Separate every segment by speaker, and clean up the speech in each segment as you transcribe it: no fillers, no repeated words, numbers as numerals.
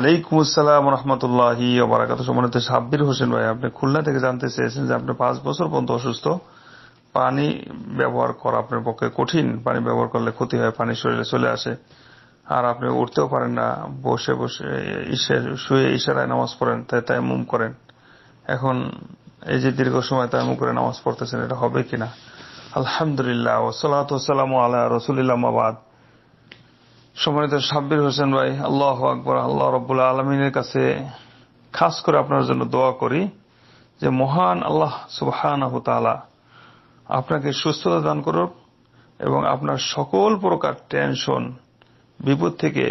Speaker 1: ওয়ালাইকুম আসসালাম রহমতুল্লাহি ওয়া বারাকাতুহু। সম্মানিত সাব্বির হোসেন ভাই, আপনি খুলনা থেকে জানতে চেয়েছেন যে আপনি 5 বছর পর্যন্ত অসুস্থ, পানি ব্যবহার করা আপনার পক্ষে কঠিন, পানি ব্যবহার করলে ক্ষতি হয়, পানি শরীরে চলে আসে, আর আপনি উঠতেও পারেন না, বসে বসে শুয়ে ইশারায় নামাজ পড়েন, তাই তায়াম্মুম করেন। এখন এই যে দীর্ঘ সময় তায়াম্মুম করে নামাজ পড়তেছেন, এটা হবে কিনা? আলহামদুলিল্লাহ ওয়াসসালাতু ওয়াসসালামু আলা রাসূলিল্লাহ, মা বাদ। সম্মানিত সাব্বির হোসেন ভাই, আল্লাহু আকবার। আল্লাহ রাব্বুল আলামিনের কাছে খাস করে আপনার জন্য দোয়া করি যে মহান আল্লাহ সুবহানাহু ওয়া তাআলা আপনাকে সুস্থতা দান করুক এবং আপনার সকল প্রকার টেনশন, বিপদ থেকে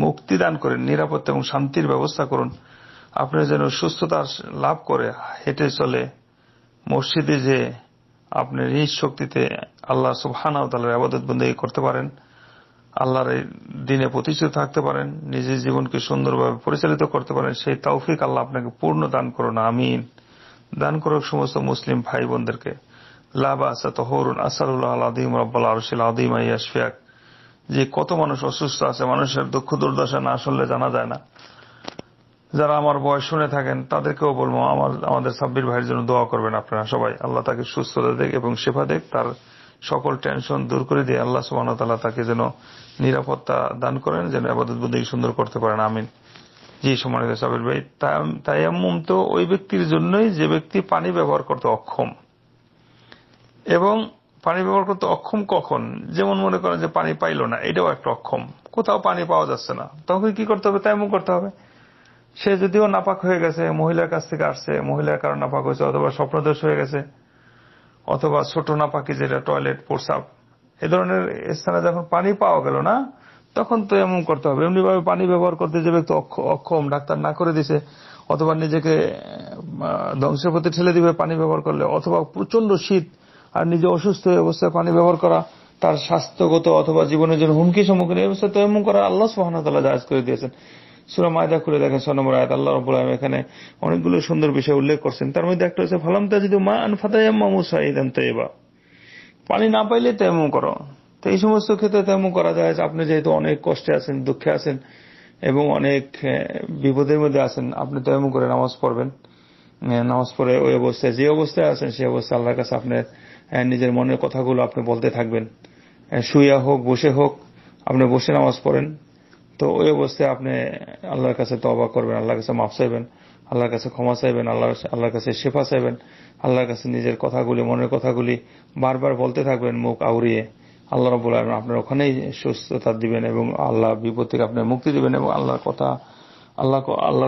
Speaker 1: মুক্তি দান করেন, নিরাপত্তা এবং শান্তির ব্যবস্থা করুন। আপনি যেন সুস্থতা লাভ করে হেঁটে চলে মসজিদে যে আপনি নিজ শক্তিতে আল্লাহ সুবহানাহু ওয়া তাআলার ইবাদত বন্দেগী করতে পারেন, আল্লাহর এই দিনে প্রতিষ্ঠিত থাকতে পারেন, নিজের জীবনকে সুন্দরভাবে পরিচালিত করতে পারেন, সেই তৌফিক আল্লাহ আপনাকে পূর্ণ দান করুন, আমিন। দান করুক সমস্ত মুসলিম ভাই বোনদেরকে। লা বাসা তাহুরুন আসালুল্লাহ আল আযীম রাব্বুল আরশিল আযীম ইয়াশফিয়াক। যে কত মানুষ অসুস্থ আছে, মানুষের দুঃখ দুর্দশা না শুনলে জানা যায় না। যারা আমার বয়স শুনে থাকেন তাদেরকেও বলবো আমাদের সাব্বির ভাইয়ের জন্য দোয়া করবেন আপনারা সবাই। আল্লাহ তাকে সুস্থতা দেখ এবং শেফা দেখ, তার সকল টেনশন দূর করে দিয়ে আল্লাহ সুবহানাহু ওয়া তাআলা তাকে যেন নিরাপত্তা দান করেন, যেন ইবাদত বন্দেগী সুন্দর করতে পারেন, আমিন। জি সম্মানিত সাব্বির ভাই, তায়াম্মুম তো ওই ব্যক্তির জন্যই যে ব্যক্তি পানি ব্যবহার করতে অক্ষম। এবং পানি ব্যবহার করতে অক্ষম কখন? যেমন মনে করেন যে পানি পাইল না, এটাও একটা অক্ষম, কোথাও পানি পাওয়া যাচ্ছে না, তখন কি করতে হবে? তায়াম্মুম করতে হবে। সে যদিও নাপাক হয়ে গেছে, মহিলার কাছ থেকে আসছে, মহিলার কারণে নাপাক হয়েছে, অথবা স্বপ্নদোষ হয়ে গেছে, অথবা ছোট নাপাকি যেটা টয়লেট প্রস্রাব, এ ধরনের স্থানে যখন পানি পাওয়া গেল না, তখন তো এমন করতে হবে। এমনি ভাবে পানি ব্যবহার করতে যে ব্যক্তি অক্ষম, ডাক্তার না করে দিছে, অথবা নিজেকে ধ্বংসের পথে ঠেলে দিবে পানি ব্যবহার করলে, অথবা প্রচন্ড শীত আর নিজে অসুস্থ হয়ে অবস্থায় পানি ব্যবহার করা তার স্বাস্থ্যগত অথবা জীবনের জন্য হুমকির সম্মুখীন, এই অবস্থায় তো এমন করা আল্লাহ সুবহানাহু ওয়া তাআলা জায়েজ করে দিয়েছেন। সূরা মায়দা খুলে দেখেন 6 নম্বর আয়াত, আল্লাহ রাব্বুল আলামিন এখানে অনেকগুলো সুন্দর বিষয় উল্লেখ করছেন। তার মধ্যে একটা হচ্ছে ফালাম তাজিদু মাআন ফাতায়াম্মামু সাঈদান তাইয়্যিবা, পানি না পাইলে তায়াম্মুম করো। তো এই সমস্ত ক্ষেত্রে তায়াম্মুম করা যায়। আপনি যেহেতু অনেক কষ্টে আছেন, দুঃখে আছেন এবং অনেক বিপদের মধ্যে আছেন, আপনি তায়াম্মুম করে নামাজ পড়বেন। নামাজ পড়ে ওই অবস্থায়, যে অবস্থায় আছেন সেই অবস্থায় আল্লাহর কাছে আপনার নিজের মনের কথাগুলো আপনি বলতে থাকবেন। শুয়ে হোক বসে হোক, আপনি বসে নামাজ পড়েন, তো ওই অবস্থায় আপনি আল্লাহর কাছে তওবা করবেন, আল্লাহর কাছে মাফ চাইবেন, আল্লাহর কাছে ক্ষমা চাইবেন, আল্লাহর কাছে শেফা চাইবেন, আল্লাহর কাছে নিজের কথাগুলি, মনের কথাগুলি বারবার বলতে থাকবেন মুখ আউড়িয়ে। আল্লাহ রাব্বুল আলামিন আপনার ওখানেই সুস্থতা দিবেন এবং আল্লাহ বিপদ থেকে আপনার মুক্তি দিবেন এবং আল্লাহর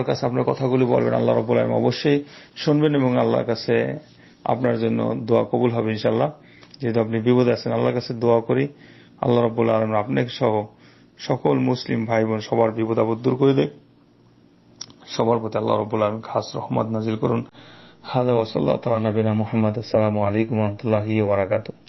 Speaker 1: কাছে আপনার কথাগুলি বলবেন। আল্লাহ রাব্বুল আলামিন অবশ্যই শুনবেন এবং আল্লাহর কাছে আপনার জন্য দোয়া কবুল হবে ইনশাআল্লাহ। যেহেতু আপনি বিপদে আছেন, আল্লাহর কাছে দোয়া করি আল্লাহ রাব্বুল আলামিন আপনাকে সহ সকল মুসলিম ভাই বোন সবার বিপদ আপদ দূর করে দেয়, সবার প্রতি আল্লাহ রাব্বুল আলামিন খাস রহমত নাজিল করুন। হাযা ওয়া সাল্লাল্লাহু আলা নবিনা মুহাম্মদ। আসসালামু আলাইকুম ওয়া রাহমাতুল্লাহি ওয়া বারাকাতুহু।